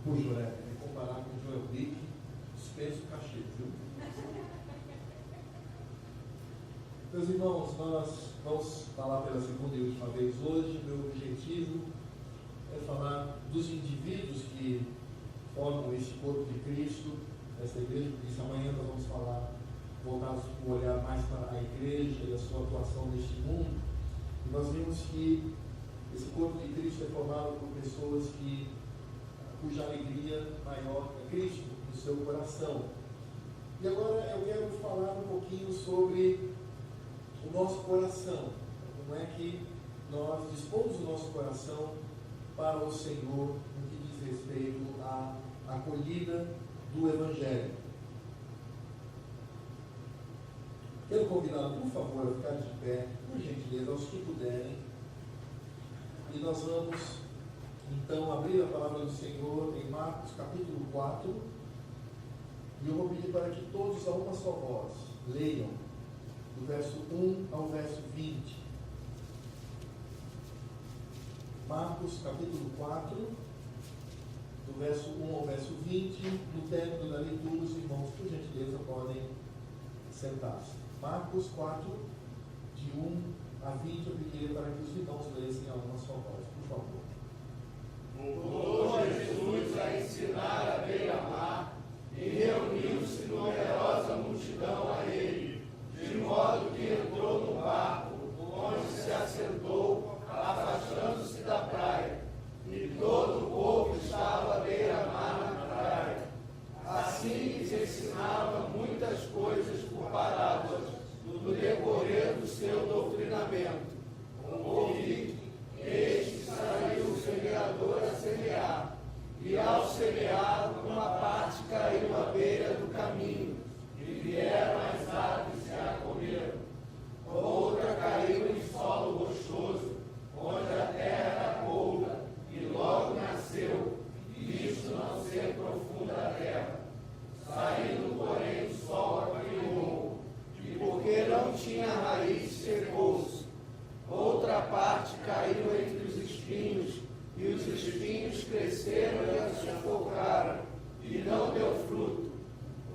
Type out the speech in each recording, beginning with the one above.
Puxa, né? Tem que comparar com o Joel Bick, dispensa o cachê, viu? Meus irmãos, nós vamos falar pela segunda e última vez hoje. Meu objetivo é falar dos indivíduos que formam esse corpo de Cristo, essa igreja, porque isso amanhã nós vamos falar, voltados o olhar mais para a igreja e a sua atuação neste mundo. E nós vimos que esse corpo de Cristo é formado por pessoas cuja alegria maior é Cristo no seu coração. E agora eu quero falar um pouquinho sobre o nosso coração. Como é que nós dispomos o nosso coração para o Senhor no que diz respeito à acolhida do Evangelho. Quero convidá-lo, por favor, a ficar de pé, por gentileza, aos que puderem. E nós vamos, então, abrir a palavra do Senhor em Marcos, capítulo 4. E eu vou pedir para que todos, a uma só voz, leiam do verso 1 ao verso 20. Marcos, capítulo 4, do verso 1 ao verso 20. No término da leitura, os irmãos, por gentileza, podem sentar-se. Marcos 4, de 1 a 20, eu pediria para que os irmãos lessem a uma só voz, por favor. Voltou Jesus a ensinar à beira-mar, e reuniu-se numerosa multidão a ele, de modo que entrou no barco, onde se assentou, afastando-se da praia, e todo o povo estava à beira-mar na praia. Assim lhes ensinava muitas coisas por parábolas, no decorrer do seu doutrinamento. Ouvi, eis que saiu o semeador a semear, e ao semear, uma parte caiu à beira do caminho, e vieram as aves e a comeram. Outra caiu em solo rochoso, onde a terra era pouca, e logo nasceu, visto não ser profunda a terra. Saindo, porém, o sol a queimou, e porque não tinha raiz, secou-se. Outra parte caiu entre os espinhos, e os espinhos cresceram e a sufocaram, e não deu fruto.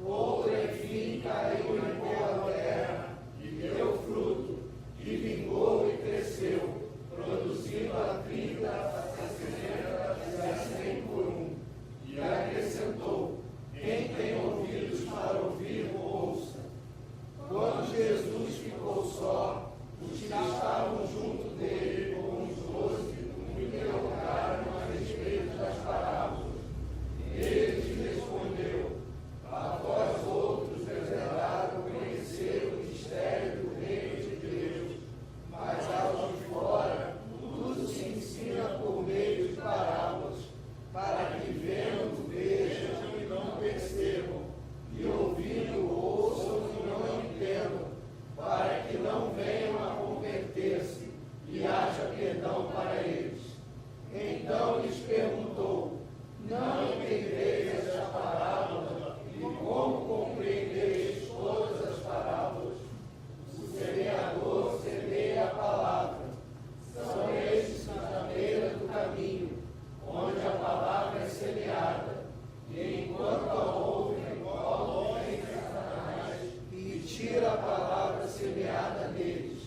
Outra, enfim, caiu em boa terra, e deu fruto, e vingou e cresceu, produzindo a 30, a 60 e a 100 por um. E acrescentou: quem tem ouvidos para ouvir, ouça. Quando Jesus ficou só, os que estavam junto dele, com os 12, o interrogaram a respeito das parábolas. Ele lhes respondeu: a vós outros reservaram conhecer o mistério do reino de Deus, mas aos de fora tudo se ensina por meio de parábolas, para que vendo vejam e não percebam, e ouvindo ouçam e não entendam, para que não venham a converter-se e haja perdão para eles. Então lhes perguntou: não entendeis esta parábola? E como compreendeis todas as parábolas? O semeador semeia a palavra. São estes na beira do caminho, onde a palavra é semeada. E enquanto a ouvem, vem Satanás e tira a palavra semeada neles.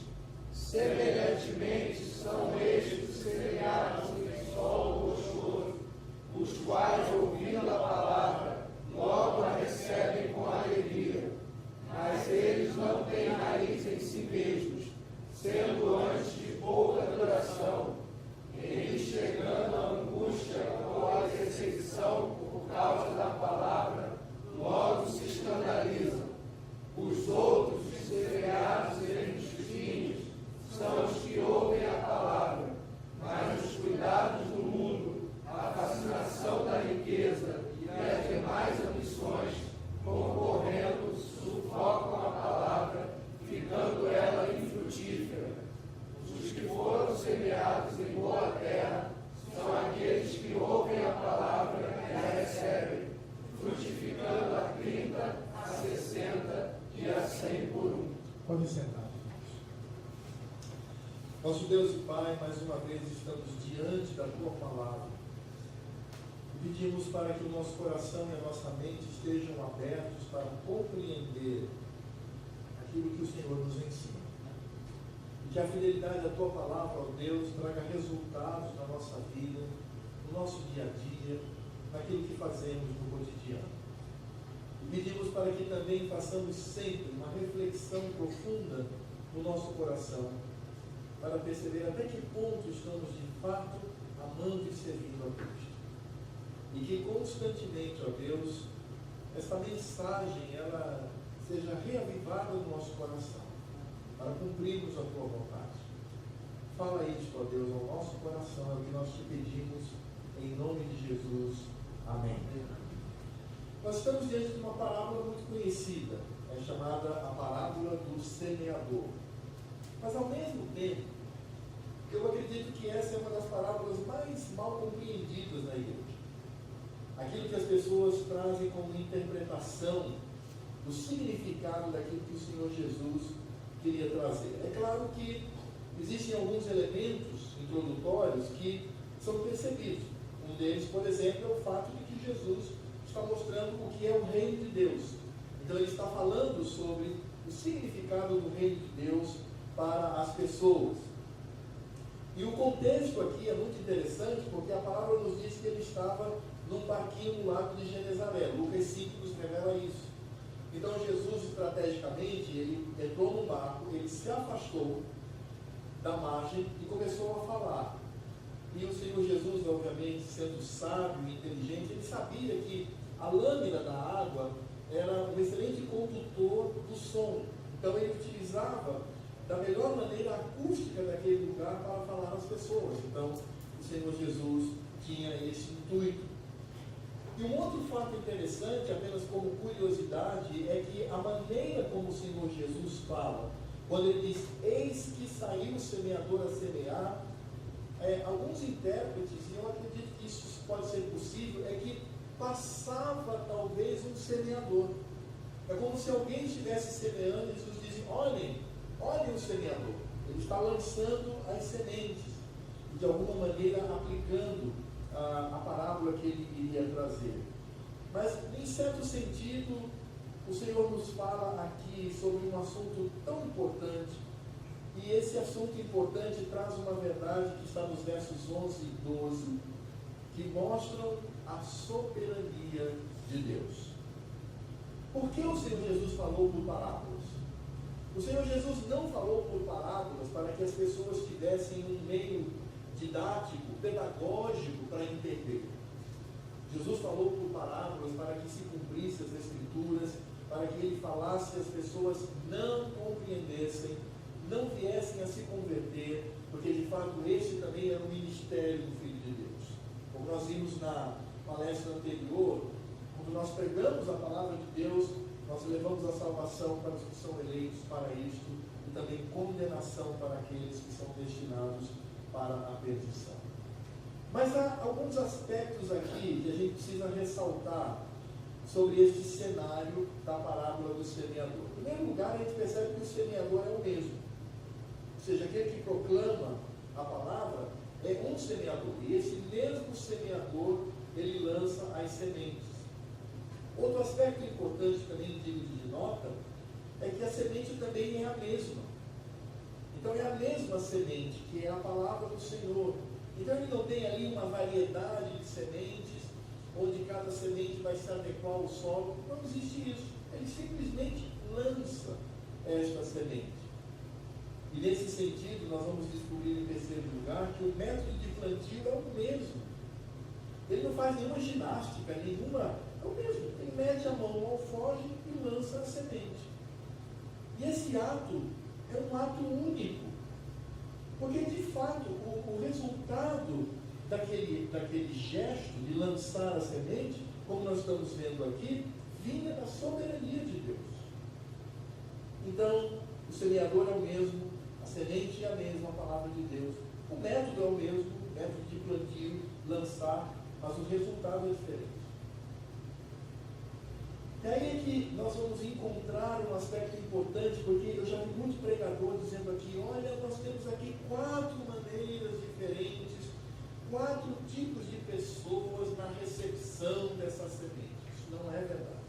Semelhantemente são estes semeados em solo rochoso, os quais, ouvindo a palavra, logo a recebem com alegria. Mas eles não têm raiz em si mesmos, sendo antes de pouca duração. Eles, chegando à angústia ou à perseguição por causa da palavra, logo se escandalizam. Os outros, semeados entre os espinhos, são os que ouvem a palavra, mas os cuidados do mundo, a fascinação da riqueza e as demais ambições, concorrendo, sufocam a palavra, ficando ela infrutífera. Os que foram semeados em boa terra são aqueles que ouvem a palavra e a recebem, frutificando a 30, a 60 e a 100 por um. Pode sentar. Nosso Deus e Pai, mais uma vez estamos diante da Tua Palavra. Pedimos para que o nosso coração e a nossa mente estejam abertos para compreender aquilo que o Senhor nos ensina. E que a fidelidade da Tua palavra, ó Deus, traga resultados na nossa vida, no nosso dia a dia, naquilo que fazemos no cotidiano. E pedimos para que também façamos sempre uma reflexão profunda no nosso coração, para perceber até que ponto estamos de fato amando e servindo a Cristo. E que constantemente, ó Deus, esta mensagem ela seja reavivada no nosso coração, para cumprirmos a Tua vontade. Fala isto, ó Deus, ao nosso coração, é o que nós te pedimos, em nome de Jesus. Amém. Nós estamos diante de uma parábola muito conhecida, é chamada a parábola do semeador. Mas ao mesmo tempo, eu acredito que essa é uma das parábolas mais mal compreendidas na igreja. Aquilo que as pessoas trazem como interpretação do significado daquilo que o Senhor Jesus queria trazer. É claro que existem alguns elementos introdutórios que são percebidos. Um deles, por exemplo, é o fato de que Jesus está mostrando o que é o reino de Deus. Então ele está falando sobre o significado do reino de Deus para as pessoas. E o contexto aqui é muito interessante, porque a palavra nos diz que ele estava num barquinho no lago de Genezaré. Lucas 5 nos revela isso. Então Jesus, estrategicamente, ele entrou no barco, ele se afastou da margem e começou a falar. E o Senhor Jesus, obviamente, sendo sábio e inteligente, ele sabia que a lâmina da água era um excelente condutor do som. Então ele utilizava da melhor maneira a acústica daquele lugar para falar às pessoas. Então o Senhor Jesus tinha esse intuito. E um outro fato interessante, apenas como curiosidade, é que a maneira como o Senhor Jesus fala, quando ele diz, eis que saiu o semeador a semear, alguns intérpretes, e eu acredito que isso pode ser possível, é que passava talvez um semeador. É como se alguém estivesse semeando e Jesus dizia, olhem o semeador, ele está lançando as sementes, de alguma maneira aplicando a parábola que ele iria trazer. Mas, em certo sentido, o Senhor nos fala aqui sobre um assunto tão importante, e esse assunto importante traz uma verdade que está nos versos 11 e 12, que mostram a soberania de Deus. Por que o Senhor Jesus falou por parábolas? O Senhor Jesus não falou por parábolas para que as pessoas tivessem um meio didático, pedagógico para entender. Jesus falou por parábolas para que se cumprisse as Escrituras, para que ele falasse e as pessoas não compreendessem, não viessem a se converter, porque de fato esse também era o ministério do Filho de Deus. Como nós vimos na palestra anterior, quando nós pregamos a palavra de Deus, nós levamos a salvação para os que são eleitos para isto, e também condenação para aqueles que são destinados para a perdição. Mas há alguns aspectos aqui que a gente precisa ressaltar sobre este cenário da parábola do semeador. Em primeiro lugar, a gente percebe que o semeador é o mesmo. Ou seja, aquele que proclama a palavra é um semeador. E esse mesmo semeador, ele lança as sementes. Outro aspecto importante também, digno de nota, é que a semente também é a mesma. Então é a mesma semente, que é a palavra do Senhor. Então ele não tem ali uma variedade de sementes, onde cada semente vai se adequar ao solo. Não existe isso. Ele simplesmente lança esta semente. E nesse sentido, nós vamos descobrir em terceiro lugar que o método de plantio é o mesmo. Ele não faz nenhuma ginástica, é o mesmo. Ele mete a mão no alforje e lança a semente. E esse ato é um ato único. Porque, de fato, o resultado daquele gesto de lançar a semente, como nós estamos vendo aqui, vinha da soberania de Deus. Então, o semeador é o mesmo, a semente é a mesma, a palavra de Deus. O método é o mesmo, o método de plantio, lançar, mas o resultado é diferente. E aí é que nós vamos encontrar um aspecto importante, porque eu já vi muito pregador dizendo aqui, olha, nós temos aqui 4 maneiras diferentes, 4 tipos de pessoas na recepção verdade.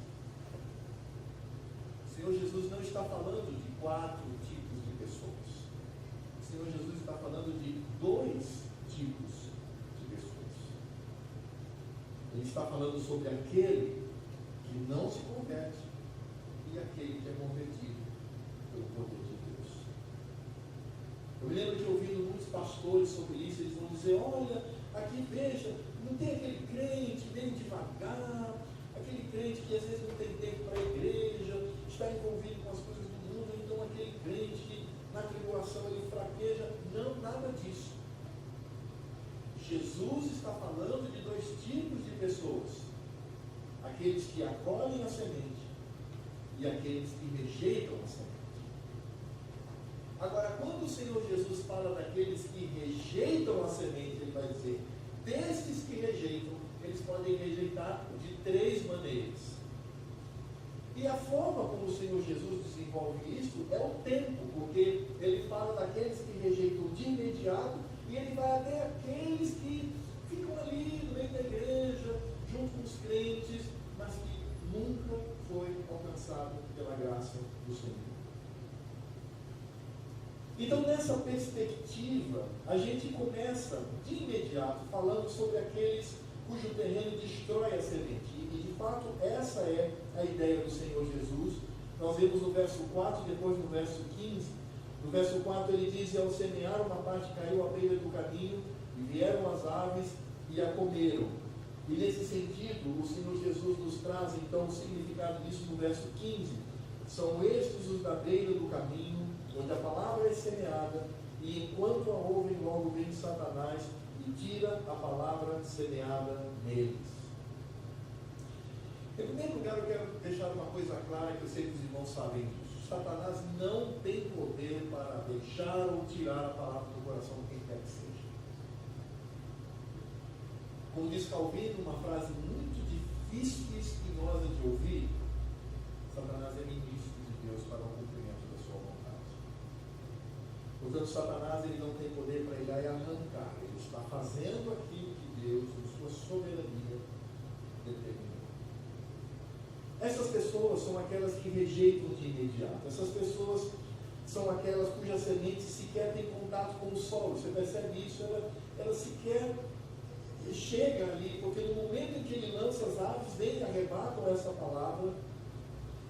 O Senhor Jesus não está falando de 4 tipos de pessoas. O Senhor Jesus está falando de 2 tipos de pessoas. Ele está falando sobre aquele que não se converte e aquele que é convertido pelo poder de Deus. Eu me lembro de ouvindo muitos pastores sobre isso. Eles vão dizer: olha, aqui veja, não tem aquele crente bem devagar, aquele crente que às vezes não tem tempo para a igreja, está envolvido com as coisas do mundo, então aquele crente que na tribulação ele fraqueja. Não, nada disso. Jesus está falando de 2 tipos de pessoas: aqueles que acolhem a semente e aqueles que rejeitam a semente. Agora, quando o Senhor Jesus fala daqueles que rejeitam a semente, ele vai dizer: desses que rejeitam, eles podem rejeitar de 3 maneiras. E a forma como o Senhor Jesus desenvolve isso é o tempo, porque ele fala daqueles que rejeitam de imediato e ele vai até aqueles que ficam ali no meio da igreja, junto com os crentes, mas que nunca foi alcançado pela graça do Senhor. Então, nessa perspectiva, a gente começa de imediato falando sobre aqueles cujo terreno destrói a semente. E de fato, essa é a ideia do Senhor Jesus. Nós vemos no verso 4, depois no verso 15. No verso 4 ele diz: e ao semear, uma parte caiu à beira do caminho, e vieram as aves e a comeram. E nesse sentido, o Senhor Jesus nos traz então o significado disso no verso 15. São estes os da beira do caminho, onde a palavra é semeada, e enquanto a ouvem, logo vem Satanás e tira a palavra semeada neles. Em primeiro lugar, eu quero deixar uma coisa clara, que eu sei que os irmãos sabem disso. Satanás não tem poder para deixar ou tirar a palavra do coração de quem quer que seja. Como diz Calvino, uma frase muito difícil e espinhosa de ouvir: Satanás é ministro de Deus para o cumprimento da sua vontade. Portanto, Satanás ele não tem poder para ir lá e arrancar. Ele está fazendo aquilo que Deus, em sua soberania, determinou. Essas pessoas são aquelas que rejeitam de imediato. Essas pessoas são aquelas cuja semente sequer tem contato com o solo. Você percebe isso? Ela sequer chega ali, porque no momento em que ele lança as aves, vem e arrebatam essa palavra.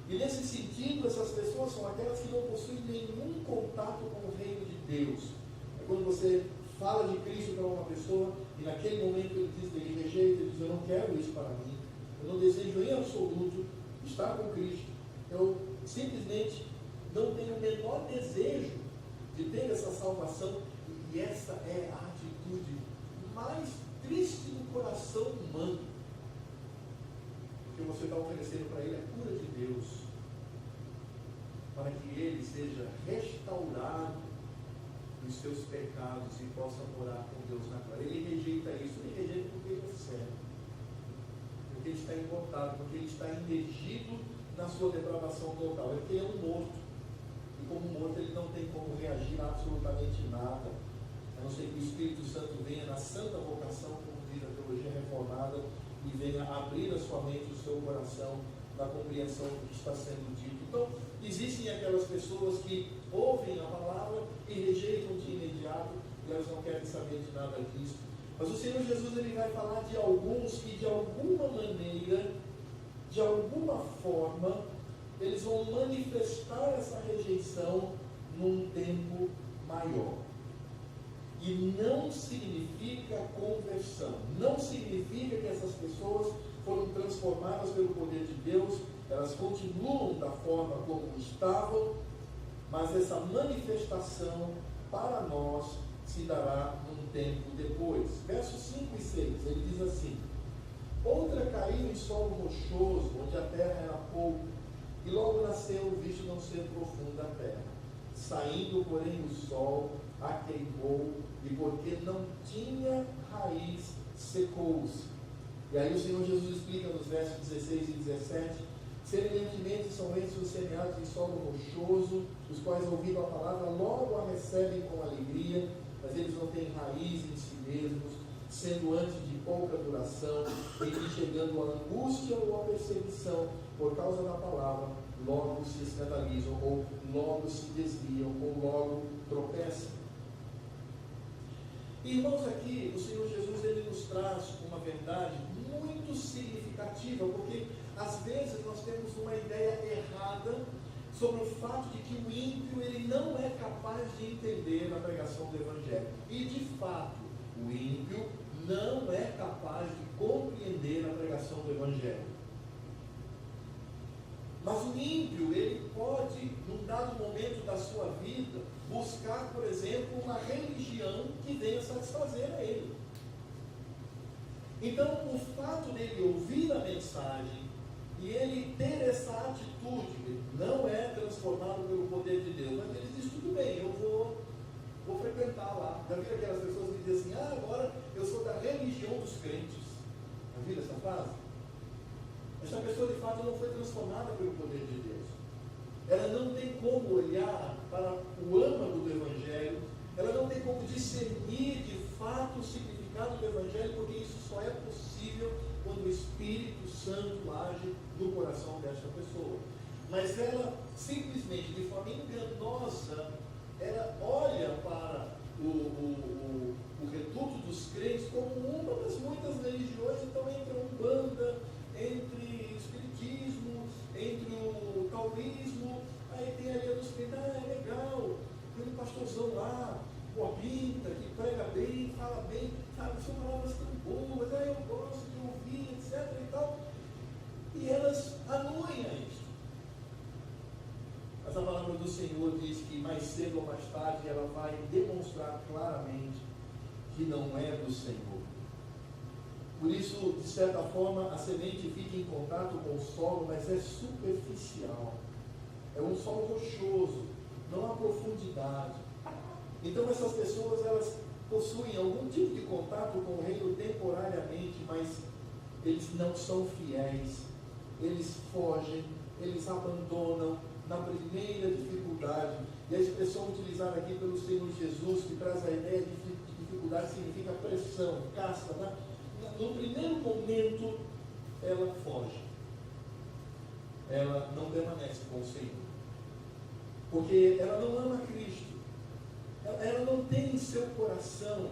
E nesse sentido, essas pessoas são aquelas que não possuem nenhum contato com o reino de Deus. É quando você fala de Cristo para uma pessoa e naquele momento ele rejeita, ele diz: eu não quero isso para mim, eu não desejo em absoluto estar com Cristo, eu simplesmente não tenho o menor desejo de ter essa salvação. E essa é a atitude mais triste do coração humano, porque você está oferecendo para ele a cura de Deus, para que ele seja restaurado dos seus pecados e possa morar com Deus na glória. Ele rejeita isso, ele rejeita porque ele é cego, porque ele está importado, porque ele está imergido na sua depravação total. É porque ele é um morto, e como morto ele não tem como reagir a absolutamente nada, a não ser que o Espírito Santo venha na santa vocação, como diz a teologia reformada, e venha abrir a sua mente, o seu coração, na compreensão do que está sendo dito. Então, existem aquelas pessoas que ouvem a palavra e rejeitam de imediato, e elas não querem saber de nada disso. Mas o Senhor Jesus ele vai falar de alguns que, de alguma maneira, de alguma forma, eles vão manifestar essa rejeição num tempo maior. E não significa conversão, não significa que essas pessoas foram transformadas pelo poder de Deus, elas continuam da forma como estavam, mas essa manifestação para nós se dará num tempo depois. Versos 5 e 6, ele diz assim: outra caiu em solo rochoso, onde a terra era pouco, e logo nasceu, visto não ser profunda a terra. Saindo, porém, o sol a queimou, e porque não tinha raiz, secou-se. E aí o Senhor Jesus explica nos versos 16 e 17: semelhantemente são esses os semeados em solo rochoso, os quais, ouvindo a palavra, logo a recebem com alegria, mas eles não têm raiz em si mesmos, sendo antes de pouca duração, em que chegando à angústia ou à perseguição por causa da palavra, logo se escandalizam, ou logo se desviam, ou logo tropeçam. Irmãos, aqui o Senhor Jesus ele nos traz uma verdade muito significativa, porque às vezes nós temos uma ideia errada sobre o fato de que o ímpio ele não é capaz de entender a pregação do Evangelho. E de fato, o ímpio não é capaz de compreender a pregação do Evangelho. Mas o ímpio, ele pode, num dado momento da sua vida, buscar, por exemplo, uma religião que venha satisfazer a ele. Então, o fato dele ouvir a mensagem e ele ter essa atitude, não é transformado pelo poder de Deus, mas ele diz, tudo bem, eu vou frequentar lá. Já viram aquelas pessoas que dizem assim, agora eu sou da religião dos crentes. Já viram essa frase? Essa pessoa de fato não foi transformada pelo poder de Deus. Ela não tem como olhar para o âmago do Evangelho, ela não tem como discernir de fato o significado do Evangelho, porque isso só é possível quando o Espírito Santo age no coração desta pessoa. Mas ela simplesmente, de forma enganosa, ela olha para o reduto dos crentes como uma das muitas religiões. Então entre a Umbanda, entre o Espiritismo, entre o Taoísmo, aí tem ali a dos crentes, é legal, tem um pastorzão lá, boa pinta, que prega bem, fala bem, sabe, são palavras tão boas, eu gosto de ouvir, etc. e tal. E elas anuem a isso. Mas a palavra do Senhor diz que mais cedo ou mais tarde ela vai demonstrar claramente que não é do Senhor. Por isso, de certa forma, a semente fica em contato com o solo, mas é superficial. É um solo rochoso, não há profundidade. Então essas pessoas, elas possuem algum tipo de contato com o reino temporariamente, mas eles não são fiéis, eles fogem, eles abandonam na primeira dificuldade. E a expressão utilizada aqui pelo Senhor Jesus, que traz a ideia de dificuldade, significa pressão, casca, né? No primeiro momento, ela foge. Ela não permanece com o Senhor. Porque ela não ama Cristo. Ela não tem em seu coração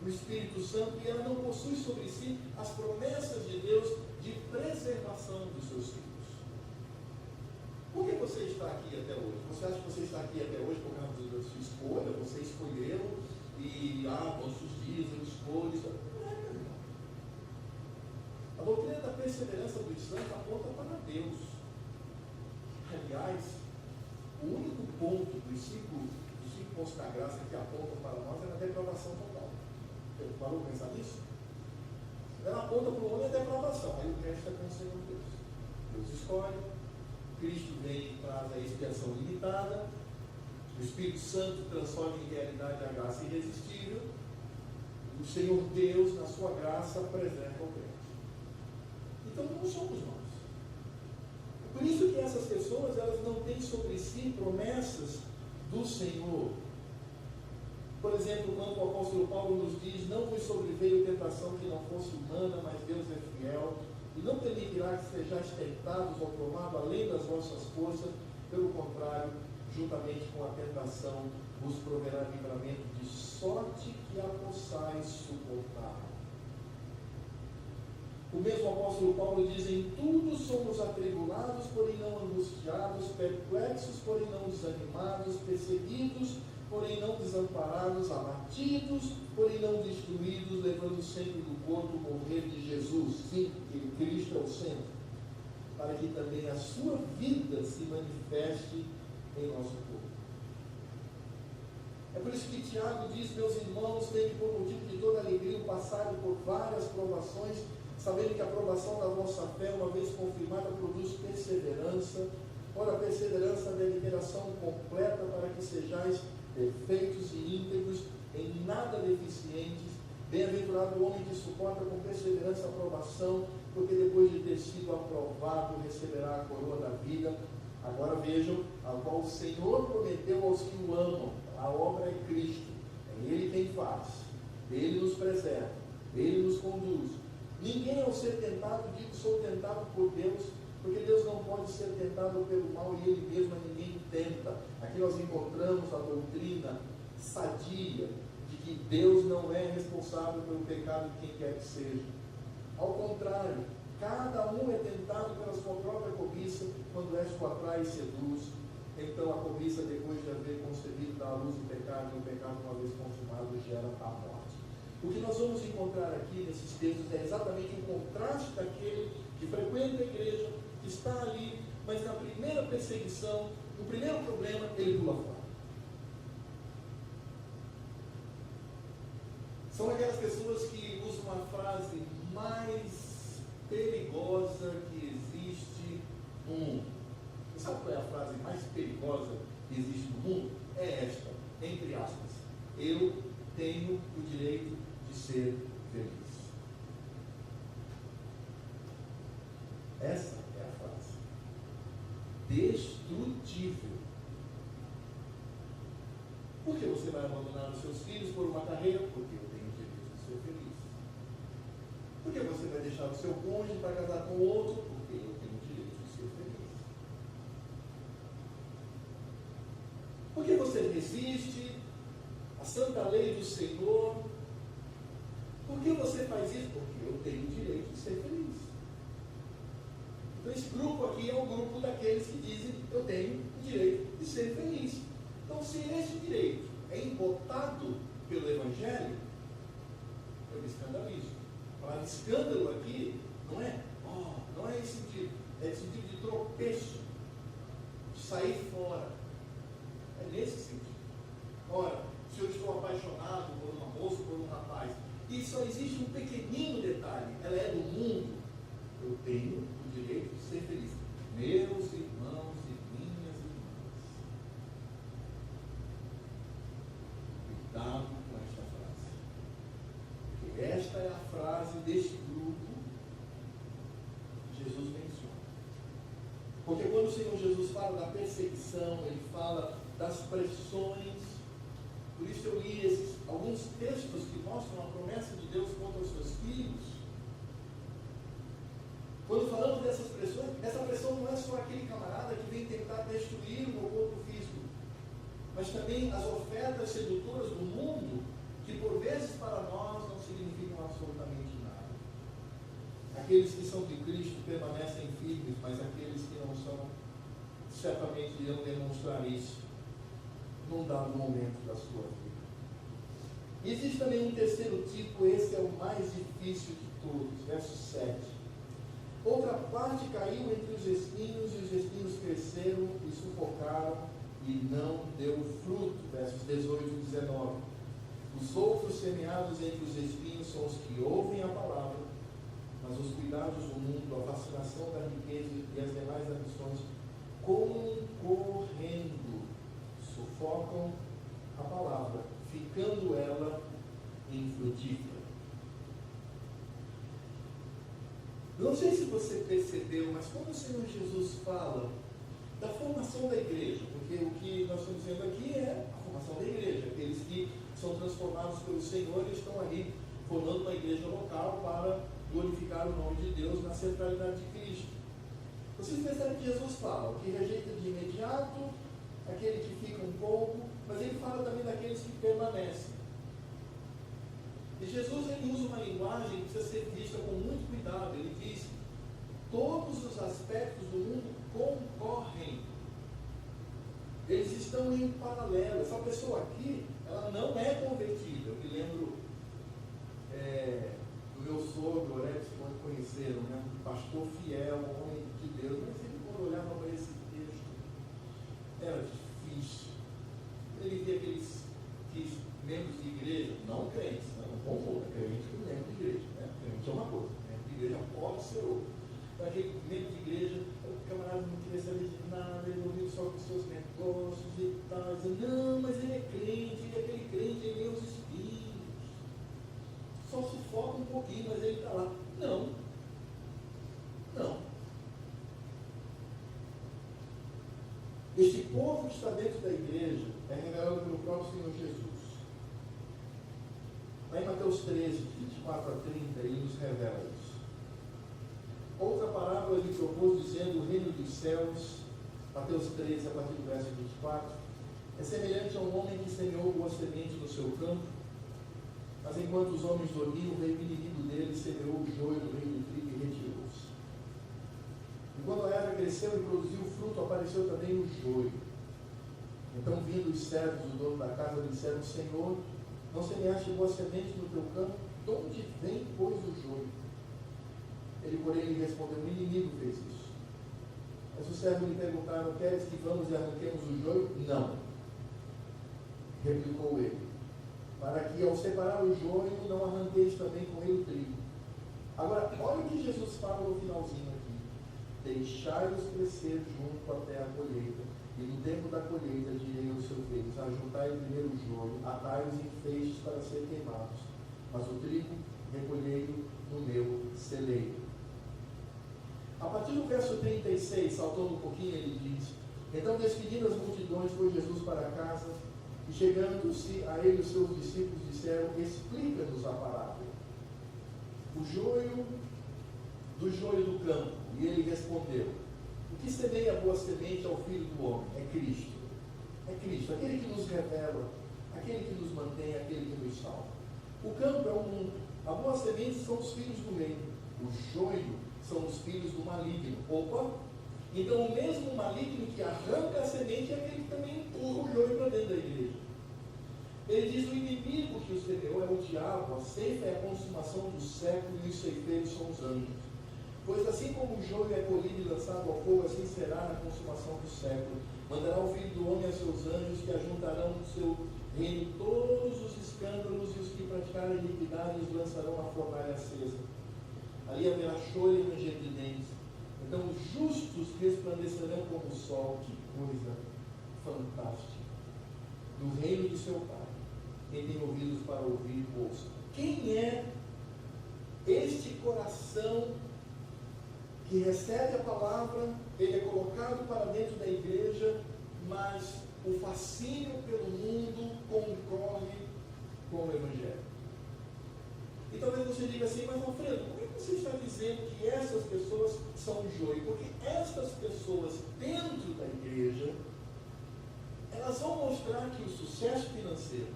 o Espírito Santo e ela não possui sobre si as promessas de Deus de preservação dos seus filhos. Por que você está aqui até hoje? Você acha que você está aqui até hoje por causa da sua escolha? Você escolheu e, todos os dias eu escolho. Não é, meu irmão. A doutrina da perseverança dos santos aponta para Deus. Aliás, o único ponto dos cinco pontos da graça que apontam para nós é a depravação total. Você parou para pensar nisso? Ela aponta para o homem a depravação, aí o resto é com o Senhor Deus. Deus escolhe, Cristo vem e traz a expiação limitada, o Espírito Santo transforma em realidade a graça irresistível, o Senhor Deus, na sua graça, preserva o crente. Então não somos nós. Por isso que essas pessoas, elas não têm sobre si promessas do Senhor. Por exemplo, quando o apóstolo Paulo nos diz, não vos sobreveio tentação que não fosse humana, mas Deus é fiel, e não permitirá que sejais tentados ou provados além das vossas forças, pelo contrário, juntamente com a tentação, vos proverá livramento, de sorte que a possais suportar. O mesmo apóstolo Paulo diz, em tudo somos atribulados, porém não angustiados, perplexos, porém não desanimados, perseguidos, porém não desamparados, abatidos, porém não destruídos, levando sempre do corpo o morrer de Jesus. Sim, porque Cristo é o centro, para que também a sua vida se manifeste em nosso corpo. É por isso que Tiago diz, meus irmãos, tende por motivo de toda alegria o passarem por várias provações, sabendo que a aprovação da vossa fé, uma vez confirmada, produz perseverança. Ora, a perseverança deve ter ação completa, para que sejais perfeitos e íntegros, em nada deficientes. Bem-aventurado o homem que suporta com perseverança a aprovação, porque depois de ter sido aprovado, receberá a coroa da vida. Agora vejam, a qual o Senhor prometeu aos que o amam. A obra é Cristo, é Ele quem faz, Ele nos preserva, Ele nos conduz, Ninguém ao ser tentado diz: sou tentado por Deus, porque Deus não pode ser tentado pelo mal e Ele mesmo a ninguém tenta. Aqui nós encontramos a doutrina sadia de que Deus não é responsável pelo pecado de quem quer que seja. Ao contrário, cada um é tentado pela sua própria cobiça, quando esta o atrai e seduz. Então a cobiça, depois de haver concebido, dá à luz o pecado, e o pecado, uma vez consumado, gera a morte. O que nós vamos encontrar aqui nesses textos é exatamente o contraste daquele que frequenta a igreja, que está ali, mas na primeira perseguição, no primeiro problema, ele pula fora. São aquelas pessoas que usam a frase mais perigosa que existe no mundo. Você sabe qual é a frase mais perigosa que existe no mundo? É esta, entre aspas: eu tenho o direito de ser feliz. Essa é a frase. Destrutível. Por que você vai abandonar os seus filhos por uma carreira? Porque eu tenho o direito de ser feliz. Por que você vai deixar o seu cônjuge para casar com outro? Porque eu tenho o direito de ser feliz. Por que você resiste à santa lei do Senhor? Por que você faz isso? Porque eu tenho o direito de ser feliz. Então esse grupo aqui é o grupo daqueles que dizem: eu tenho o direito de ser feliz. Então, se esse direito é embotado pelo Evangelho, eu me escandalizo. Falar de escândalo aqui não é esse tipo, é esse tipo de tropeço, de sair fora. É nesse sentido. Ora, se eu estou apaixonado por uma moça, por um rapaz, e só existe um pequenino detalhe: ela é do mundo, eu tenho o direito de ser feliz. Meus irmãos e minhas irmãs, cuidado com esta frase, porque esta é a frase deste grupo que Jesus menciona. Porque quando o Senhor Jesus fala da perseguição, Ele fala das pressões. Por isso eu li alguns textos que mostram a promessa de Deus contra os seus filhos. Quando falamos dessas pressões, essa pressão não é só aquele camarada que vem tentar destruir o meu corpo físico, mas também as ofertas sedutoras do mundo, que por vezes para nós não significam absolutamente nada. Aqueles que são de Cristo permanecem firmes, mas aqueles que não são, certamente irão demonstrar isso num dado momento da sua vida. E existe também um terceiro tipo, esse é o mais difícil de todos, verso 7. Outra parte caiu entre os espinhos, e os espinhos cresceram e sufocaram, e não deu fruto. Versos 18 e 19. Os outros semeados entre os espinhos são os que ouvem a palavra, mas os cuidados do mundo, a fascinação da riqueza e as demais ambições, concorrendo, sufocam a palavra, ficando ela infrutífera. Não sei se você percebeu, mas quando o Senhor Jesus fala da formação da igreja, porque o que nós estamos vendo aqui é a formação da igreja, aqueles que são transformados pelo Senhor e estão ali formando uma igreja local para glorificar o nome de Deus na centralidade de Cristo. Vocês percebem que Jesus fala: o que rejeita de imediato, aquele que fica um pouco, mas ele fala também daqueles que permanecem. E Jesus ele usa uma linguagem que precisa ser vista com muito cuidado. Ele diz: todos os aspectos do mundo concorrem. Eles estão em paralelo. Essa pessoa aqui, ela não é convertida. Eu me lembro do meu sogro, Oretes, quando conheceram, né? Um pastor fiel, um homem de Deus. Mas sempre quando eu olhava para esse texto, era difícil. Ele via aqueles membros de igreja, não crentes, não confundo, crente com membro de igreja, né? Crente é uma coisa, membro de igreja pode ser outra. Para aquele membro de igreja, o camarada não queria saber de nada, ele ouviu só com os seus negócios e tal, dizendo: não, mas ele é crente, ele é aquele crente, ele é os espíritos. Só sufoca um pouquinho, mas ele está lá. Não. Este povo que está dentro da igreja é revelado pelo próprio Senhor Jesus. Lá em Mateus 13, 24 a 30, ele nos revela isso. parábola ele propôs dizendo: o reino dos céus, Mateus 13, a partir do verso 24, é semelhante a um homem que semeou boa semente no seu campo, mas enquanto os homens dormiam, veio o inimigo dele, semeou o joio no meio do trigo e retirou-se. E quando a erva cresceu e produziu fruto, apareceu também o joio. Então, vindo os servos, o dono da casa, disseram: Senhor, não semeaste boa semente no teu campo? De onde vem, pois, o joio? Ele, porém, lhe respondeu: o inimigo fez isso. Mas os servos lhe perguntaram: queres que vamos e arranquemos o joio? Não. Replicou ele: para que, ao separar o joio, não arranqueis também com ele o trigo. Agora, olha o que Jesus fala no finalzinho aqui: deixai-os crescer junto até a colheita, e no tempo da colheita direi aos ceifeiros: ajuntai primeiro o joio, atai-os em feixes para ser queimados, mas o trigo recolhei-o no meu celeiro. A partir do verso 36, saltando um pouquinho, ele diz: então, despedindo as multidões, foi Jesus para casa, e chegando-se a ele, os seus discípulos disseram: explica-nos a parábola. Do joio do campo. E ele respondeu: o que semeia a boa semente ao Filho do Homem? É Cristo. É Cristo, aquele que nos revela, aquele que nos mantém, aquele que nos salva. O campo é o mundo. A boa semente são os filhos do reino. O joio são os filhos do maligno. Opa! Então, o mesmo maligno que arranca a semente é aquele que também empurra o joio para dentro da igreja. Ele diz: o inimigo que o semeou é o diabo, a ceifa é a consumação do século e os ceifeiros são os anjos. Pois assim como o joio é colhido e lançado ao fogo, assim será na consumação do século. Mandará o Filho do Homem a seus anjos, que ajuntarão no seu reino todos os escândalos, e os que praticarem iniquidade os lançarão na fornalha acesa. Ali haverá choro e ranger de dentes. Então os justos resplandecerão como o sol. Que coisa fantástica! No reino do seu Pai. Quem tem ouvidos para ouvir, ouça. Quem é este coração que recebe a palavra, ele é colocado para dentro da igreja, mas o fascínio pelo mundo concorre com o Evangelho? E talvez você diga assim: mas Alfredo, por que você está dizendo que essas pessoas são joio? Porque essas pessoas dentro da igreja, elas vão mostrar que o sucesso financeiro,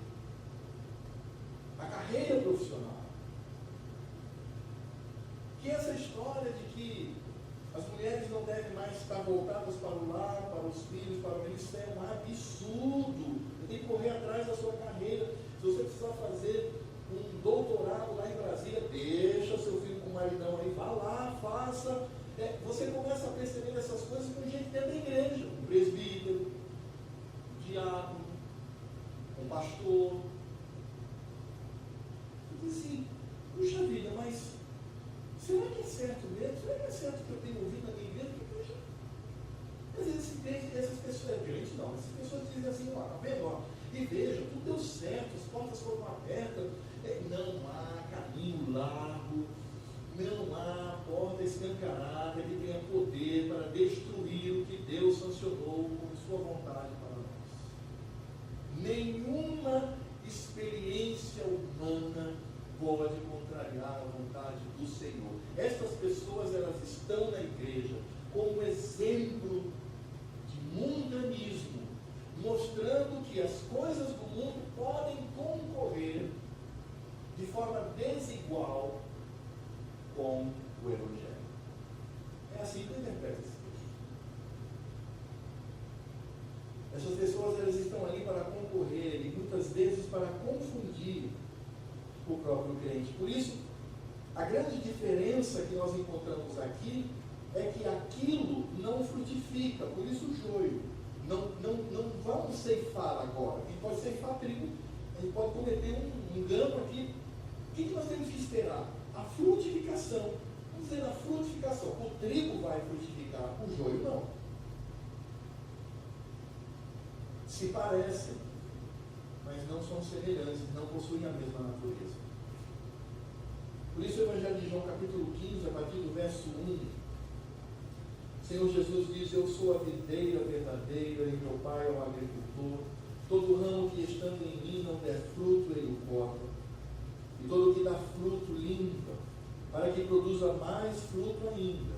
a carreira profissional, que essa história de que as mulheres não devem mais estar voltadas para o lar, para os filhos, para o ministério, é um absurdo. Você tem que correr atrás da sua carreira. Se você precisar fazer um doutorado lá em Brasília, deixa seu filho com o maridão aí, vá lá, faça. Você começa a perceber essas coisas com gente dentro da igreja: um presbítero, um diácono, um pastor. E assim, puxa vida, mas será que é certo mesmo? Será que é certo que eu tenho ouvido na minha igreja? Às vezes essas pessoas, crentes não, essas pessoas dizem assim: ó, tá vendo? Ó, e veja, tudo deu certo, as portas foram abertas, não há caminho largo, não há porta escancarada que tenha poder para destruir o que Deus sancionou como sua vontade para nós. Nenhuma experiência humana pode contrariar a vontade do Senhor. Estas pessoas, elas estão na igreja como exemplo de mundanismo, mostrando que as coisas do mundo podem concorrer de forma desigual com o Evangelho. É assim que eu interpreto esse texto. Essas pessoas, elas estão ali para concorrer e muitas vezes para confundir o próprio crente. Por isso, a grande diferença que nós encontramos aqui é que aquilo não frutifica, por isso o joio. Não vamos ceifar agora. A gente pode ceifar trigo, a gente pode cometer um engano aqui. O que nós temos que esperar? A frutificação. Vamos dizer, a frutificação. O trigo vai frutificar, o joio não. Se parecem, mas não são semelhantes, não possuem a mesma natureza. Por isso o Evangelho de João, capítulo 15, a partir do verso 1, o Senhor Jesus diz: eu sou a videira verdadeira e meu Pai é o agricultor. Todo ramo que estando em mim não der fruto, ele o corta. E todo que dá fruto limpa, para que produza mais fruto ainda.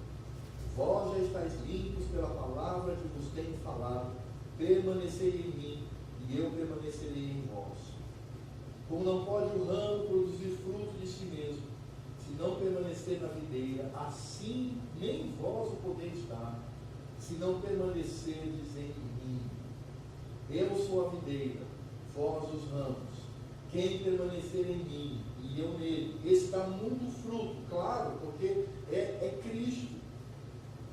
Vós já estáis limpos pela palavra que vos tenho falado, permanecei em mim, e eu permanecerei em vós. Como não pode o ramo produzir fruto de si mesmo, se não permanecer na videira, assim nem vós o podeis dar, se não permanecerdes em mim. Eu sou a videira, vós os ramos. Quem permanecer em mim e eu nele, esse dá muito fruto, claro, porque é Cristo.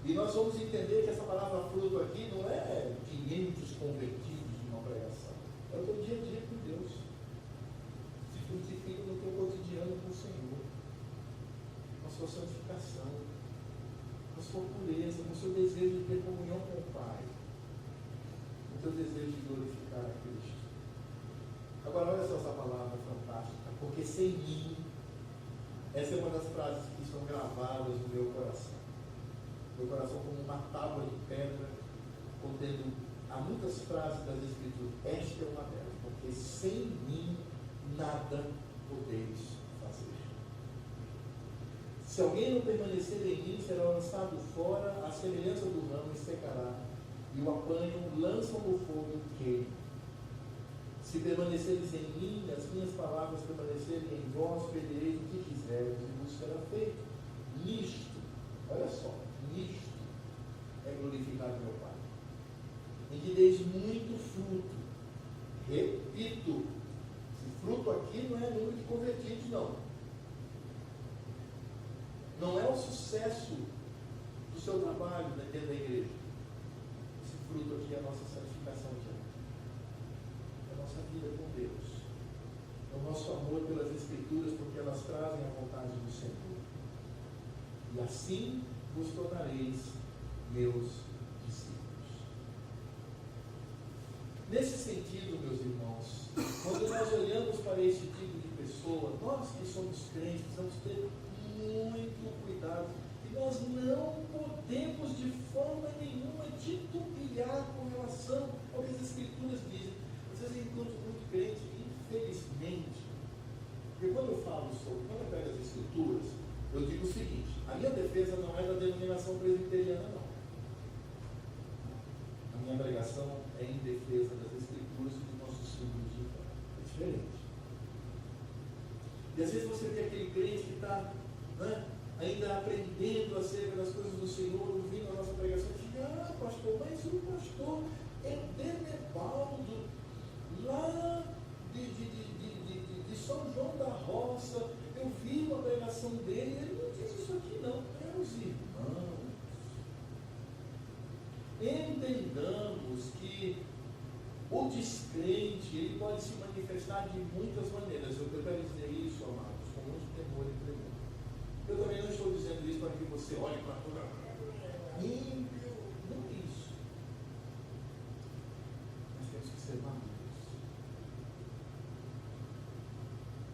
E nós vamos entender que essa palavra fruto aqui não é 500 convertidos de uma pregação. É o teu dia a dia com Deus. Se frutifica no teu cotidiano com o Senhor. Na sua santificação, na sua pureza, no seu desejo de ter comunhão com o Pai. No teu desejo de glorificar a Cristo. Agora olha só essa palavra fantástica. Porque sem mim, essa é uma das frases que estão gravadas no meu coração. Meu coração como uma tábua de pedra, contendo há muitas frases das Escrituras. Esta é uma delas, porque sem mim nada podeis fazer. Se alguém não permanecer em mim, será lançado fora, a semelhança do ramo, e secará, e o apanham, lançam no fogo e queimam. Se permaneceres em mim, as minhas palavras permanecerem em vós, pedireis o que quiseres, e vos será feito. Nisto, olha só, nisto é glorificar meu Pai, em que deis muito fruto. Repito, esse fruto aqui não é número de convertidos, não. Não é o sucesso do seu trabalho dentro da igreja. Esse fruto aqui é a nossa santificação diante. É a nossa vida com Deus. É o nosso amor pelas Escrituras, porque elas trazem a vontade do Senhor. E assim vos tornareis meus discípulos. Nesse sentido, meus irmãos, quando nós olhamos para esse tipo de pessoa, nós que somos crentes, precisamos ter muito cuidado. E nós não podemos de forma nenhuma titubear com relação ao que as Escrituras dizem. Vocês encontram muito crente, infelizmente, porque quando eu falo sobre, quando eu pego as Escrituras, eu digo o seguinte: a minha defesa não é da denominação presbiteriana, não. A minha pregação é em defesa das Escrituras e dos nossos símbolos de fé. É diferente. E às vezes você vê aquele crente que está ainda aprendendo acerca das coisas do Senhor, ouvindo a nossa pregação, e diz: pastor, mas o pastor é o Denebaldo, lá de São João da Roça. Eu vi uma pregação dele, ele não diz isso aqui não. Meus irmãos, entendamos que o descrente, ele pode se manifestar de muitas maneiras. Eu quero dizer isso, amados, com muito temor e tremor. Eu também não estou dizendo isso para que você olhe para toda ímpio, não é isso. Nós temos que ser maduros.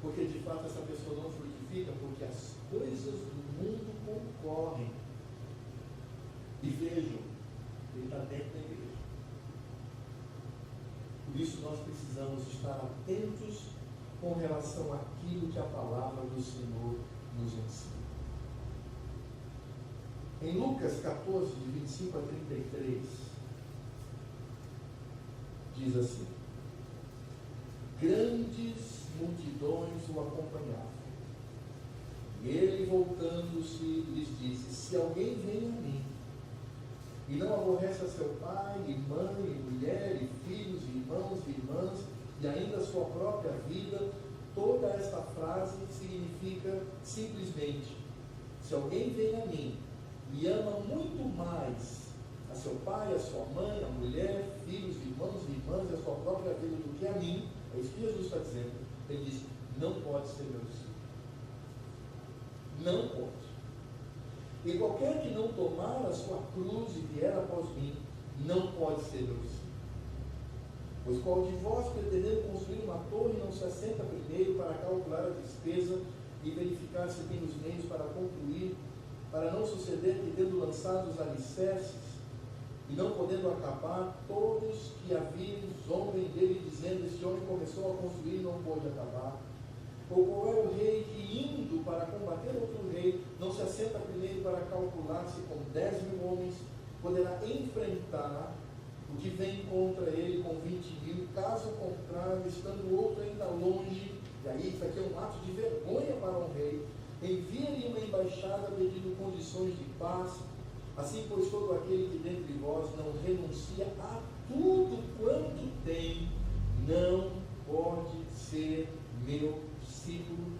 Porque de fato essa pessoa não frutifica, porque as coisas do mundo concorrem. E vejam, ele está dentro da igreja. Por isso nós precisamos estar atentos com relação àquilo que a palavra do Senhor nos ensina. Em Lucas 14, de 25 a 33, diz assim: grandes multidões o acompanhavam. E ele, voltando-se, lhes disse: se alguém vem a mim, e não aborrece a seu pai, e mãe, e mulher, e filhos, e irmãos, e irmãs, e ainda a sua própria vida, toda esta frase significa simplesmente: se alguém vem a mim e ama muito mais a seu pai, a sua mãe, a mulher, filhos, irmãos e irmãs, e a sua própria vida do que a mim, é isso que Jesus está dizendo. Ele diz: não pode ser meu discípulo. Não pode. E qualquer que não tomar a sua cruz e vier após mim, não pode ser meu discípulo. Pois qual de vós, pretendendo construir uma torre, não se assenta primeiro para calcular a despesa e verificar se tem os meios para concluir, para não suceder que, tendo lançado os alicerces e não podendo acabar, todos que a virem zombem dele, dizendo: este homem começou a construir e não pôde acabar. Ou qual é o rei que, indo para combater outro rei, não se assenta primeiro para calcular se com 10.000 homens poderá enfrentar o que vem contra ele com 20.000, caso contrário, estando o outro ainda longe, e aí isso aqui é um ato de vergonha para um rei, envia-lhe uma embaixada pedindo condições de paz, assim pois todo aquele que dentre vós não renuncia a tudo quanto tem, não pode ser meu discípulo.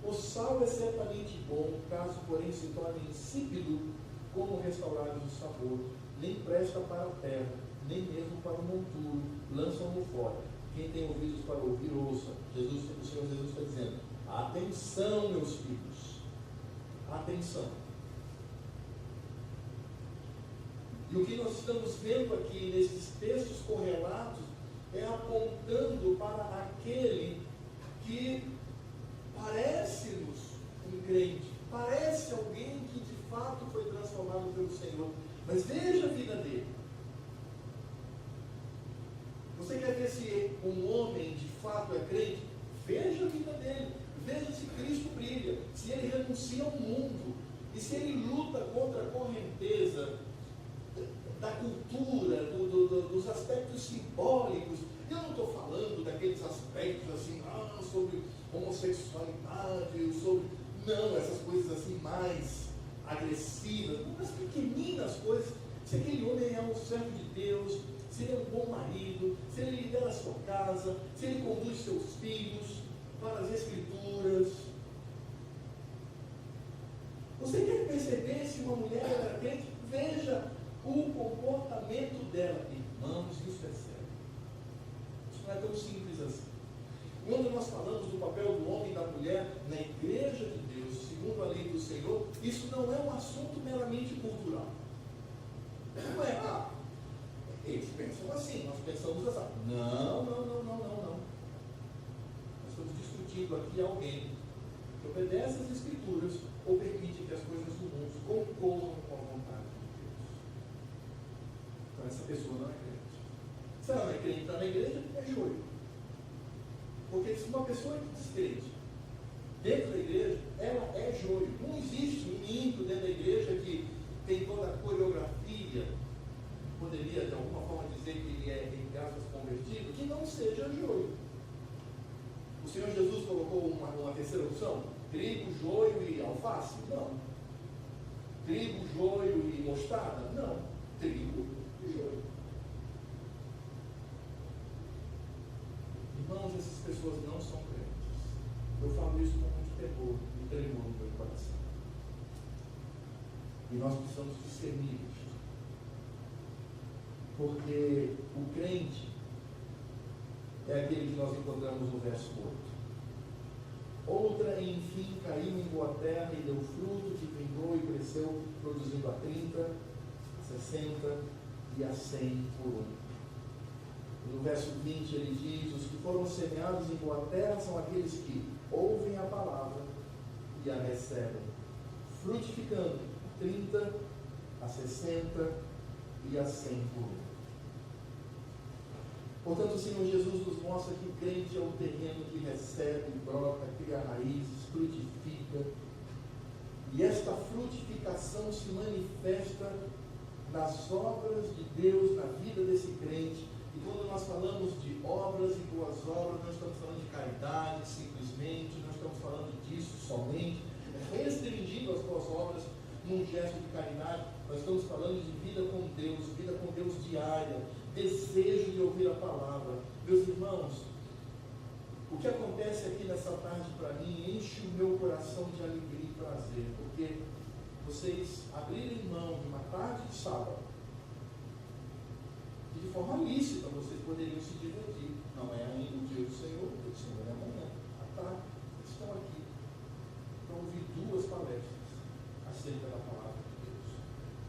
O sal é certamente bom, caso porém se torne insípido, como restaurares o sabor, nem presta para a terra, nem mesmo para o monturo, lançam-no fora. Quem tem ouvidos para ouvir, ouça. O Senhor Jesus está dizendo: atenção, meus filhos, atenção. E o que nós estamos vendo aqui nesses textos correlatos é apontando para aquele que parece-nos um crente, parece alguém que de fato foi transformado pelo Senhor, mas veja a vida dele. Você quer ver se um homem de fato é crente? Veja a vida dele, veja se Cristo brilha, se ele renuncia ao mundo, e se ele luta contra a correnteza da cultura, dos aspectos simbólicos. Eu não estou falando daqueles aspectos assim, sobre homossexualidade, sobre, não, essas coisas assim mais agressivas, umas pequeninas coisas. Se aquele homem é um servo de Deus, se ele é um bom marido, se ele lidera a sua casa, se ele conduz seus filhos para as Escrituras. Você quer perceber se uma mulher era crente? Veja o comportamento dela. Irmãos, isso é sério. Isso não é tão simples assim. Quando nós falamos do papel do homem e da mulher na igreja de Deus, segundo a lei do Senhor, isso não é um assunto meramente cultural. Não é, eles pensam assim, nós pensamos assim. Não. Nós estamos discutindo aqui alguém que obedece às Escrituras ou permite que as coisas do mundo concorram com a vontade de Deus. Então essa pessoa não é crente. Se ela não é crente, está na igreja, é joio. Porque se uma pessoa é descrente dentro da igreja, ela é joio. Não existe um ímpio dentro da igreja que tem toda a coreografia, poderia de alguma forma dizer que ele é, entre aspas, convertido, que não seja joio. O Senhor Jesus colocou uma terceira opção: trigo, joio e alface? Não. Trigo, joio e mostarda? Não. Trigo e joio. Irmãos, essas pessoas não são crentes. Eu falo isso com muito temor e tremor no meu coração. E nós precisamos discernir isso. Porque o crente é aquele que nós encontramos no verso 8. Outra, enfim, caiu em boa terra e deu fruto, que vingou e cresceu, produzindo a 30, a 60 e a 100 por ano. No verso 20 ele diz: os que foram semeados em boa terra são aqueles que ouvem a palavra e a recebem, frutificando a 30, a 60 e a 100 por ano. Portanto, o Senhor Jesus nos mostra que crente é o terreno que recebe, brota, cria raízes, frutifica. E esta frutificação se manifesta nas obras de Deus na vida desse crente. E quando nós falamos de obras e boas obras, nós estamos falando de caridade simplesmente, nós estamos falando disso somente, restringindo as boas obras num gesto de caridade. Nós estamos falando de vida com Deus diária, desejo de ouvir a palavra. Meus irmãos, o que acontece aqui nessa tarde para mim enche o meu coração de alegria e prazer, porque vocês abrirem mão de uma tarde de sábado, e de forma lícita vocês poderiam se divertir. Não é ainda o dia do Senhor, o dia do Senhor é amanhã. À tarde, estão aqui para ouvir 2 palestras acerca da palavra de Deus.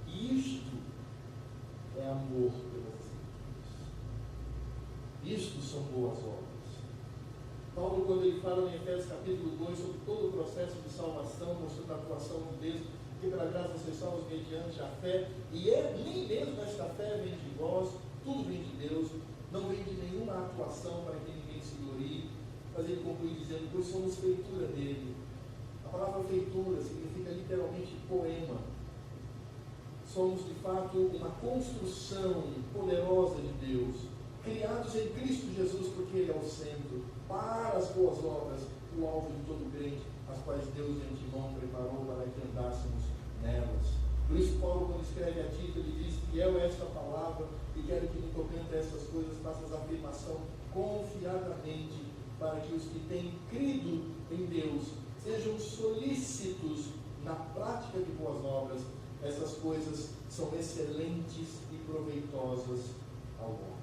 E isto é amor pelas Escrituras. Isto são boas obras. Paulo, quando ele fala em Efésios capítulo 2 sobre todo o processo de salvação, mostrando a atuação de Deus, que pela graça vocês salvos mediante a fé, e nem mesmo esta fé vem de vós, tudo vem de Deus, não vem de nenhuma atuação para que ninguém se glorie. Mas ele conclui dizendo, pois somos feitura dele. A palavra feitura significa literalmente poema. Somos de fato uma construção poderosa de Deus, criados em Cristo Jesus, porque Ele é o centro, para as boas obras, o alvo de todo crente, as quais Deus de antemão preparou para que andássemos nelas. Por isso Paulo, quando escreve a Tito, ele diz: fiel é esta palavra, e quero que no tocante a essas coisas faças afirmação confiadamente, para que os que têm crido em Deus sejam solícitos na prática de boas obras. Essas coisas são excelentes e proveitosas ao homem.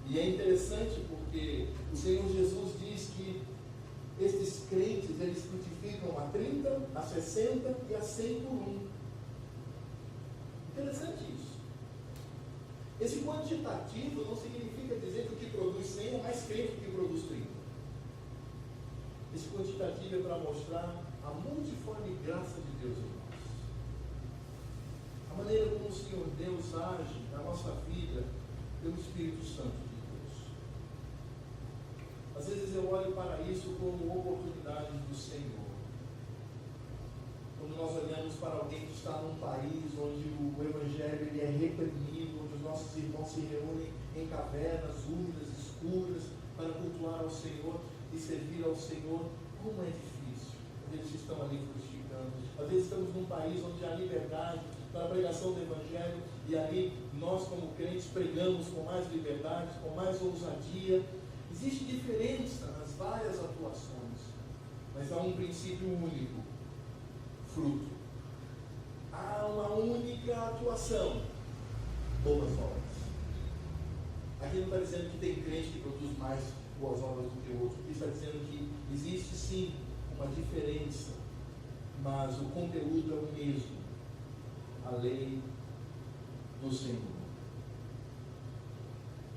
E é interessante porque o Senhor Jesus diz que estes crentes, eles frutificam a 30, a 60 e a 100 por um. Interessante isso. Esse quantitativo não significa dizer que o que produz 100 é mais crente do que produz 30. Esse quantitativo é para mostrar a multiforme graça de Deus em nós. A maneira como o Senhor Deus age na nossa vida pelo Espírito Santo de Deus. Às vezes eu olho para isso como oportunidade do Senhor. Quando nós olhamos para alguém que está num país onde o Evangelho ele é reprimido, onde os nossos irmãos se reúnem em cavernas úmidas, escuras, para cultuar ao Senhor e servir ao Senhor, como é difícil. Eles estão ali frutificando. Às vezes estamos num país onde há liberdade para a pregação do Evangelho, e ali nós, como crentes, pregamos com mais liberdade, com mais ousadia. Existe diferença nas várias atuações, mas há um princípio único: fruto. Há uma única atuação: boas obras. Aqui não está dizendo que tem crente que produz mais boas obras do que o outro. Aqui está dizendo que existe sim uma diferença, mas o conteúdo é o mesmo: a lei do Senhor.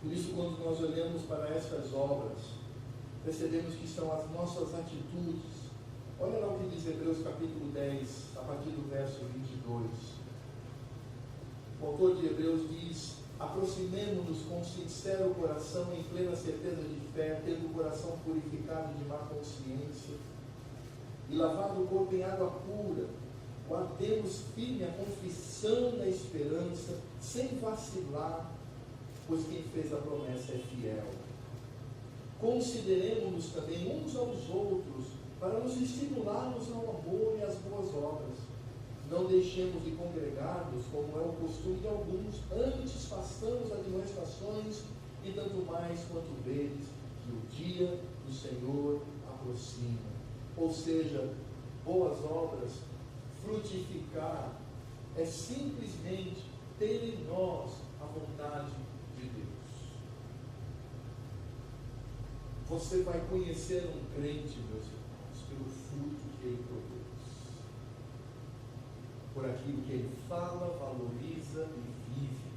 Por isso, quando nós olhamos para estas obras, percebemos que são as nossas atitudes. Olha lá o que diz Hebreus capítulo 10, a partir do verso 22. O autor de Hebreus diz: aproximemo-nos com sincero coração, em plena certeza de fé, tendo o coração purificado de má consciência e lavado o corpo em água pura, guardemos firme a confissão da esperança, sem vacilar, pois quem fez a promessa é fiel. Consideremos-nos também uns aos outros, para nos estimularmos ao amor e às boas obras. Não deixemos de congregar-nos, como é o costume de alguns, antes façamos admoestações, e tanto mais quanto vedes que o dia do Senhor aproxima. Ou seja, boas obras, frutificar, é simplesmente ter em nós a vontade de Deus. Você vai conhecer um crente, meus irmãos, pelo fruto que ele produz, por aquilo que ele fala, valoriza e vive.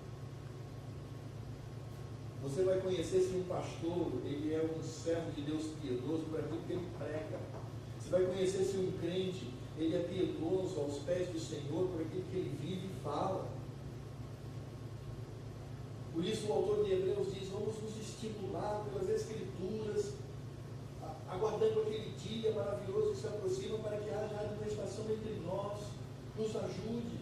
Você vai conhecer se um pastor ele é um servo de Deus piedoso por aquilo que ele prega. Você vai conhecer se um crente ele é piedoso aos pés do Senhor por aquilo que ele vive e fala. Por isso o autor de Hebreus diz: vamos nos estimular pelas Escrituras, aguardando aquele dia maravilhoso que se aproxima, para que haja administração entre nós. Nos ajude.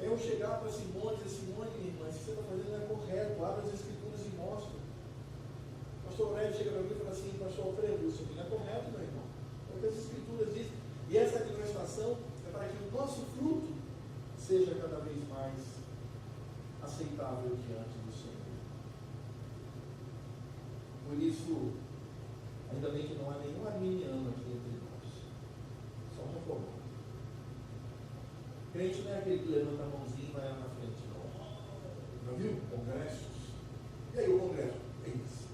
Eu chegar para Simone e dizer: Simone, minha irmã, isso que você está fazendo não é correto, abre as Escrituras e mostra. O pastor Aurélio chega para mim e fala assim: pastor Alfredo, isso aqui não é correto, meu irmão. É o que as Escrituras dizem. E essa administração é para que o nosso fruto seja cada vez mais aceitável diante do Senhor. Por isso, ainda bem que não há nenhum arminiano aqui entre nós, só um reformado. Crente não é aquele que levanta a mãozinha e vai lá na frente, não. Já viu? Congressos. E aí o congresso? Eis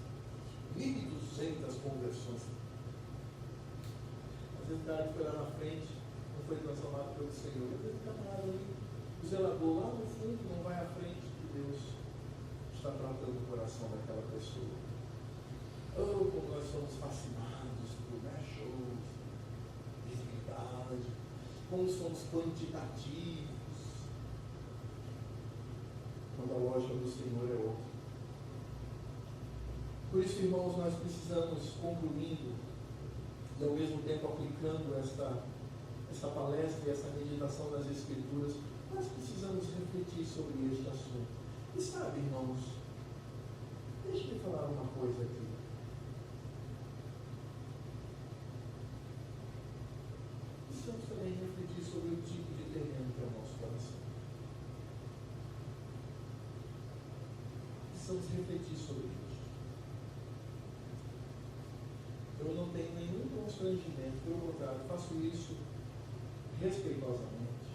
1.200 conversões. Às vezes o cara que foi lá na frente não foi transformado pelo Senhor. Às vezes o camarada ali, o zelador lá no fundo, não vai à frente, que Deus está tratando o coração daquela pessoa. Oh, como nós somos fascinados por shows, visibilidade, como somos quantitativos, quando a lógica do Senhor é outra. Por isso, irmãos, nós precisamos, concluindo e ao mesmo tempo aplicando esta palestra e essa meditação das Escrituras, nós precisamos refletir sobre este assunto. E sabe, irmãos, deixe-me falar uma coisa aqui. Precisamos também refletir sobre o tipo de terreno que é o nosso coração. Precisamos refletir sobre isso. Eu não tenho nenhum constrangimento, pelo contrário, faço isso respeitosamente.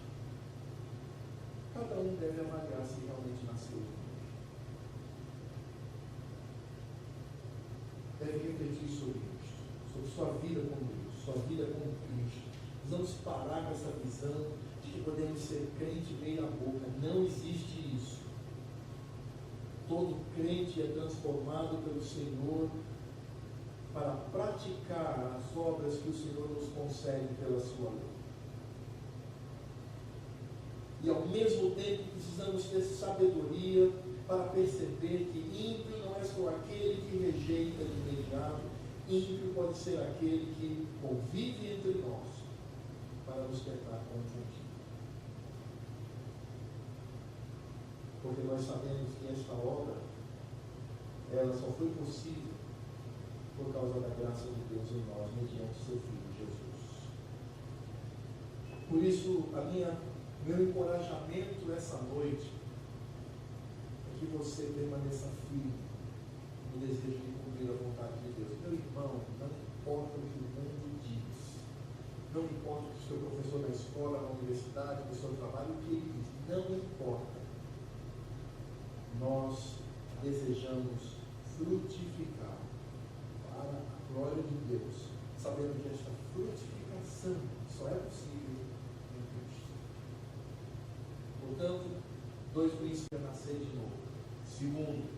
Cada um deve avaliar se realmente nasceu de Deus. Deve refletir sobre isso, sobre sua vida com Deus, sua vida com Cristo. Precisamos parar com essa visão de que podemos ser crente meia boca. Não existe isso. Todo crente é transformado pelo Senhor para praticar as obras que o Senhor nos concede pela sua lei. E ao mesmo tempo precisamos ter sabedoria para perceber que ímpio não é só aquele que rejeita de imediato, ímpio pode ser aquele que convive entre nós para nos tentar confundir. Porque nós sabemos que esta obra, ela só foi possível por causa da graça de Deus em nós, mediante seu Filho Jesus. Por isso, meu encorajamento essa noite é que você permaneça firme no desejo de cumprir a vontade de Deus. Meu irmão, não importa o que o mundo diz, não importa o que o seu professor da escola, na universidade, no seu trabalho, o que ele diz, não importa. Nós desejamos frutificar para a glória de Deus, sabendo que esta frutificação só é possível em Cristo. Portanto, 2 princípios: nascer de novo. Segundo,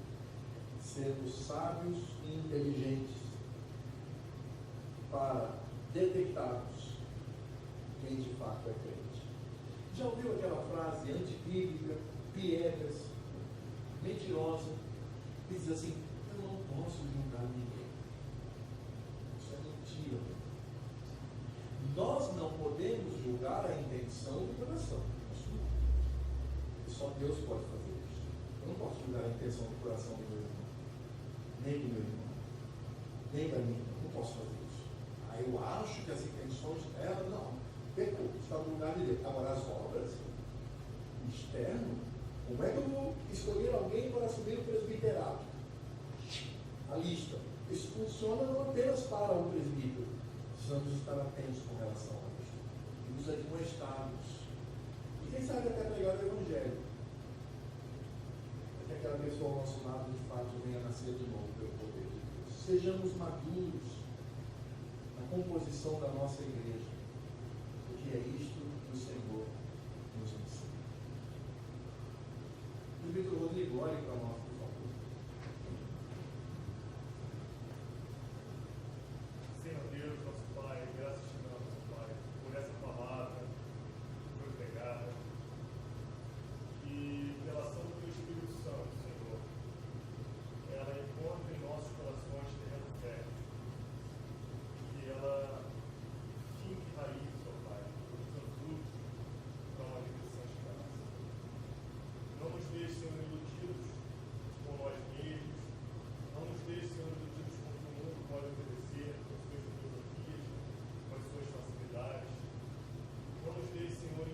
sermos sábios e inteligentes para detectarmos quem de fato é crente. Já ouviu aquela frase antibíblica, piegas, mentirosa, que diz assim: eu não posso julgar ninguém. Isso é mentira. Nós não podemos julgar a intenção do coração. Só Deus pode fazer isso. Eu não posso julgar a intenção do coração do meu irmão, nem do meu irmão, nem da minha irmã. Não posso fazer isso. Eu acho que as intenções dela, não. Pecou, está no lugar de Deus. Agora, as obras, externo, como é que eu vou escolher alguém para assumir o presbiterato? A lista. Isso funciona não apenas para o presbítero. Precisamos estar atentos com relação a isso. E nos admoestarmos. E quem sabe até pregar o Evangelho. Para que aquela pessoa ao nosso lado, de fato, venha nascer de novo pelo poder de Deus. Sejamos maduros na composição da nossa igreja. Porque é isto que o Senhor nos ensina. O Vitor Rodrigo, olhe para nós, por favor. Senhor Deus, nosso Pai, graças te damos, Pai, por essa palavra que foi pregada e pela ação do Teu Espírito Santo, Senhor. Ela encontra em nossos corações terreno fértil, que ela finque raiz, ó Pai, produza frutos para uma vida santificada. Não nos deixe, Senhor, iludidos por nós mesmos. Não nos deixe, Senhor, iludidos com o que o mundo pode oferecer, com as suas filosofias, com as suas facilidades. Não nos deixe, Senhor,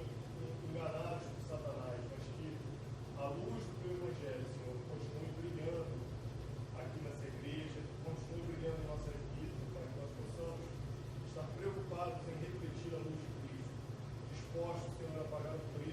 enganados por Satanás, mas que a luz do Teu Evangelho, Senhor, continue brilhando aqui nessa igreja, continue brilhando em nossas vidas, para que nós possamos estar preocupados em refletir a luz de Cristo, dispostos, Senhor, a pagar o preço